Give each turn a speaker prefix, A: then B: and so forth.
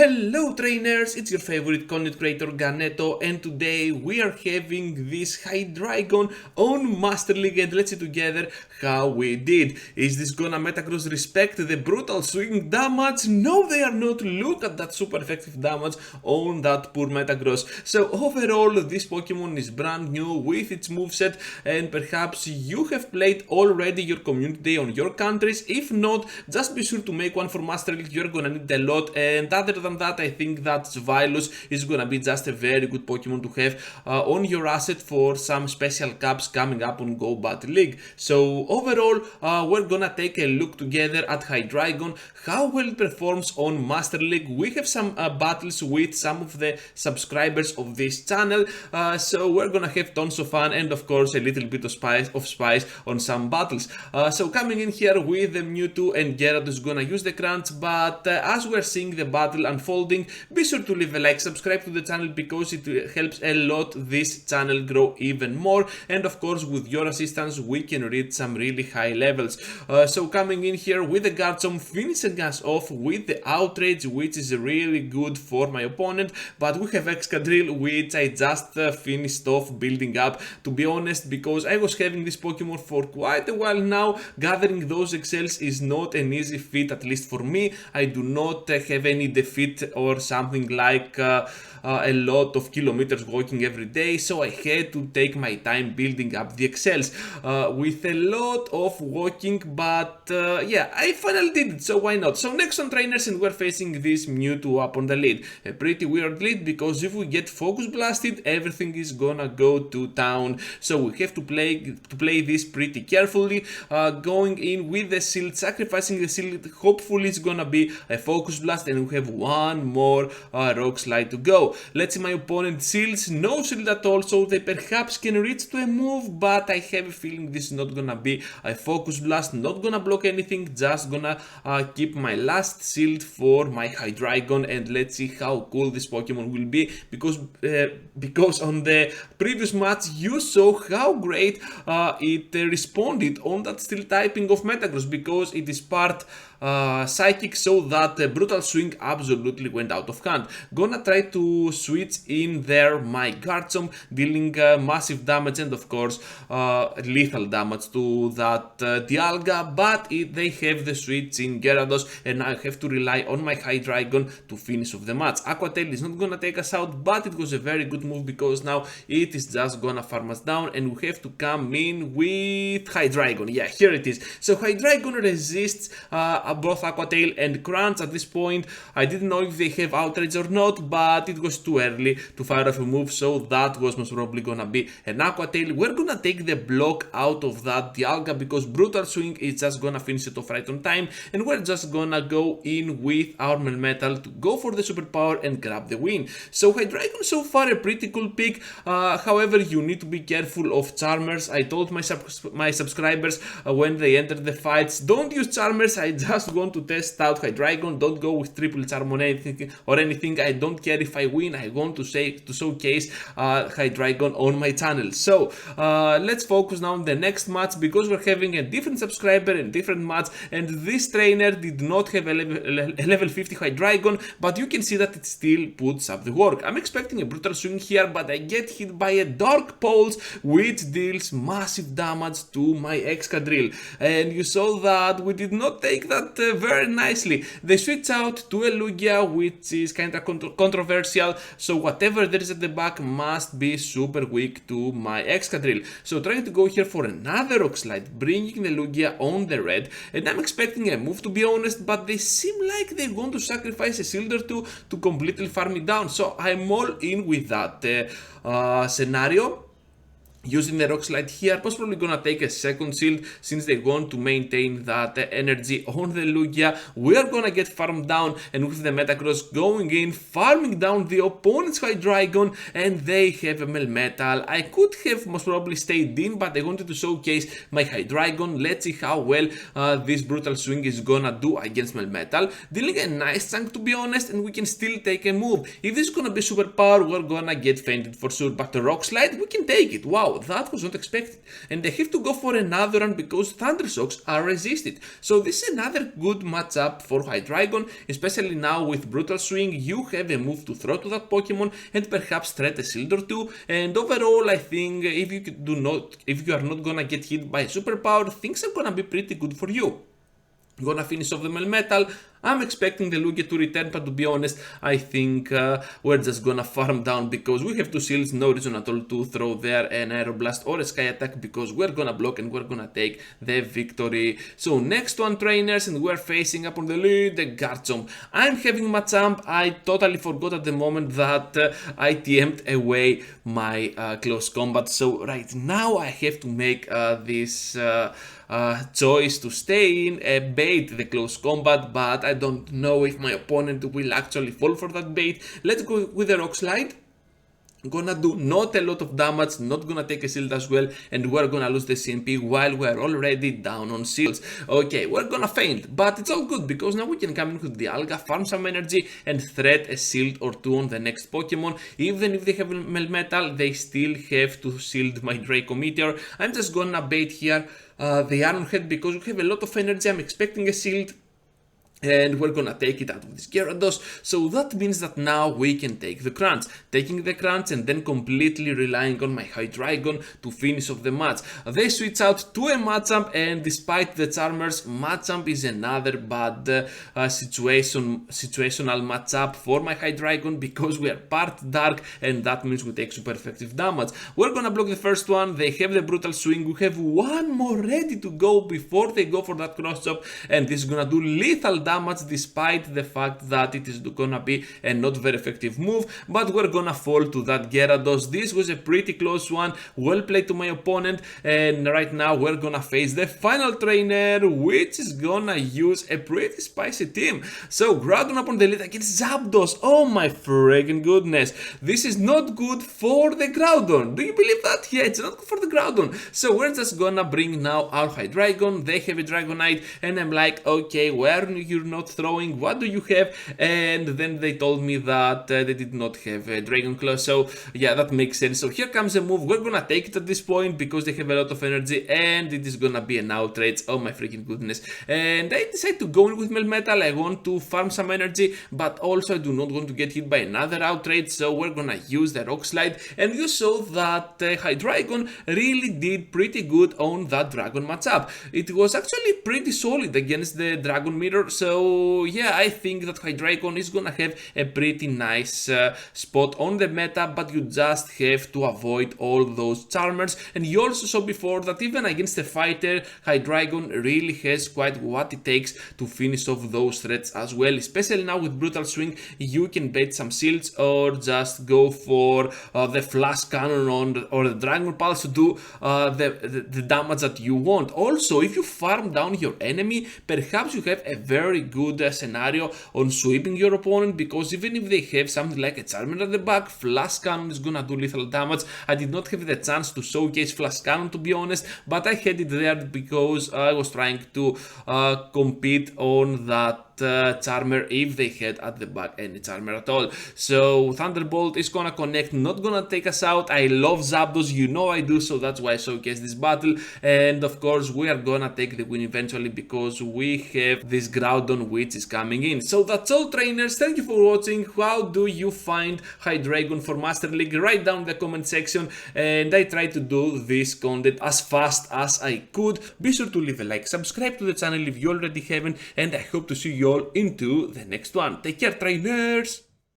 A: Hello trainers, it's your favorite content creator Ganeto, and today we are having this Hydreigon on Master League, and let's see together how we did. Is this gonna Metagross respect the brutal swing damage? No, they are not. Look at that super effective damage on that poor Metagross. So overall this Pokemon is brand new with its moveset, and perhaps you have played already your community day on your countries. If not, just be sure to make one for Master League. You're gonna need a lot, and other than that, I think that Zvilus is gonna be just a very good Pokemon to have on your asset for some special cups coming up on Go Battle League. So overall, we're gonna take a look together at Hydreigon, how well it performs on Master League. We have some battles with some of the subscribers of this channel, so we're gonna have tons of fun and of course a little bit of spice on some battles. So coming in here with the Mewtwo, and Gyarados is gonna use the crunch, but as we're seeing the battle unfolding, be sure to leave a like, subscribe to the channel because it helps a lot this channel grow even more, and of course with your assistance we can reach some really high levels. So coming in here with the Garchomp, finishing us off with the Outrage, which is really good for my opponent, but we have Excadrill, which I just finished off building up, to be honest, because I was having this Pokemon for quite a while now. Gathering those excels is not an easy feat, at least for me. I do not have any defeat or something like a lot of kilometers walking every day, so I had to take my time building up the excels with a lot of walking, but yeah, I finally did it, so why not? So next on trainers, and we're facing this Mewtwo up on the lead. A pretty weird lead, because if we get focus blasted, everything is gonna go to town, so we have to play this pretty carefully, going in with the shield, sacrificing the shield. Hopefully it's gonna be a focus blast, and we have one more rock slide to go. Let's see my opponent shields, no shield at all, so they perhaps can reach to a move, but I have a feeling this is not gonna be a focus blast, not gonna block anything, just gonna keep my last shield for my Hydreigon, and let's see how cool this Pokemon will be, because on the previous match you saw how great it responded on that steel typing of Metagross, because it is part psychic, so that brutal swing absolutely went out of hand. Gonna try to switch in there my Garchomp, dealing massive damage and of course lethal damage to that Dialga, but they have the switch in Gyarados, and I have to rely on my Hydreigon to finish off the match. Aqua Tail is not gonna take us out, but it was a very good move, because now it is just gonna farm us down, and we have to come in with Hydreigon. Yeah, here it is. So Hydreigon resists both Aqua Tail and Crunch. At this point I didn't know if they have Outrage or not, but it was too early to fire off a move, so that was most probably gonna be an Aqua Tail. We're gonna take the block out of that Dialga, because brutal swing is just gonna finish it off right on time, and we're just gonna go in with our Melmetal to go for the superpower and grab the win. So Hydreigon so far a pretty cool pick, however you need to be careful of Charmers. I told my subscribers when they enter the fights, don't use Charmers. I just want to test out Hydreigon, don't go with triple charm on anything. I don't care if I win, I want to showcase Hydreigon on my channel. So let's focus now on the next match, because we're having a different subscriber and different match, and this trainer did not have a level 50 Hydreigon, but you can see that it still puts up the work. I'm expecting a brutal swing here, but I get hit by a Dark Pulse, which deals massive damage to my Excadrill, and you saw that we did not take that very nicely. They switch out to a Lugia, which is kinda controversial, so whatever there is at the back must be super weak to my Excadrill. So trying to go here for another Rock Slide, bringing the Lugia on the red, and I'm expecting a move, to be honest, but they seem like they want to sacrifice a shield or two to completely farm it down, so I'm all in with that scenario. Using the Rock Slide here, possibly gonna take a second shield since they want to maintain that energy on the Lugia. We are gonna get farmed down, and with the Metagross going in, farming down the opponent's Hydreigon, and they have a Melmetal. I could have most probably stayed in, but I wanted to showcase my Hydreigon. Let's see how well this brutal swing is gonna do against Melmetal. Dealing a nice chunk, to be honest, and we can still take a move. If this is gonna be superpower, we're gonna get fainted for sure, but the Rock Slide, we can take it. Wow, wow, that was not expected. And they have to go for another run because Thunder Shocks are resisted. So this is another good matchup for Hydreigon, especially now with Brutal Swing. You have a move to throw to that Pokemon and perhaps threat a shield or two. And overall, I think if you are not gonna get hit by a superpower, things are gonna be pretty good for you. Gonna finish off the Melmetal. I'm expecting the Lugia to return, but to be honest, I think we're just gonna farm down because we have 2 shields, no reason at all to throw there an Aeroblast or a Sky Attack because we're gonna block and we're gonna take the victory. So next one, trainers, and we're facing up on the lead, the Garchomp. I'm having Machamp. I totally forgot at the moment that I TM'd away my close combat. So right now I have to make this choice to stay in, bait the close combat, but I don't know if my opponent will actually fall for that bait. Let's go with the Rock Slide. Gonna do not a lot of damage, not gonna take a shield as well, and we're gonna lose the CMP while we're already down on shields. Okay, we're gonna faint, but it's all good because now we can come in with the Alga, farm some energy, and threat a shield or two on the next Pokemon. Even if they have Melmetal, they still have to shield my Draco Meteor. I'm just gonna bait here the Iron Head because we have a lot of energy. I'm expecting a shield. And we're gonna take it out of this Gyarados, so that means that now we can take the Crunch. Taking the Crunch and then completely relying on my Hydreigon to finish off the match. They switch out to a Machamp, and despite the Charmers, Machamp is another bad situational matchup for my Hydreigon because we are part Dark, and that means we take super effective damage. We're gonna block the first one, they have the Brutal Swing, we have one more ready to go before they go for that Cross Chop, and this is gonna do lethal damage despite the fact that it is gonna be a not very effective move, but we're gonna fall to that Gyarados. This was a pretty close one, well played to my opponent, and right now we're gonna face the final trainer, which is gonna use a pretty spicy team. So Groudon up on the lead against Zapdos. Oh my freaking goodness, this is not good for the Groudon. Do you believe that? Yeah, it's not good for the Groudon. So we're just gonna bring now our Hydreigon. They have a Dragonite, and I'm like, okay, where you're not throwing, what do you have? And then they told me that they did not have a Dragon Claw, so yeah, that makes sense. So here comes a move, we're gonna take it at this point because they have a lot of energy, and it is gonna be an outrage. Oh my freaking goodness. And I decide to go in with Melmetal. I want to farm some energy, but also I do not want to get hit by another outrage, so we're gonna use the Rock Slide, and you saw that Hydreigon really did pretty good on that Dragon matchup. It was actually pretty solid against the Dragon Mirror. So yeah, I think that Hydreigon is gonna have a pretty nice spot on the meta, but you just have to avoid all those Charmers. And you also saw before that even against a fighter, Hydreigon really has quite what it takes to finish off those threats as well. Especially now with Brutal Swing, you can bait some shields or just go for the Flash Cannon or the Dragon Pulse to do the damage that you want. Also, if you farm down your enemy, perhaps you have a very good scenario on sweeping your opponent, because even if they have something like a Charmer at the back, Flash Cannon is gonna do lethal damage. I did not have the chance to showcase Flash Cannon, to be honest, but I had it there because I was trying to compete on that Charmer if they had at the back any Charmer at all. So Thunderbolt is gonna connect, not gonna take us out. I love Zapdos, you know I do, so that's why I showcase this battle, and of course we are gonna take the win eventually because we have this Groudon which is coming in. So that's all, trainers, thank you for watching. How do you find Hydreigon for Master League? Write down in the comment section, and I try to do this content as fast as I could. Be sure to leave a like, subscribe to the channel if you already haven't, and I hope to see you all into the next one. Take care, trainers!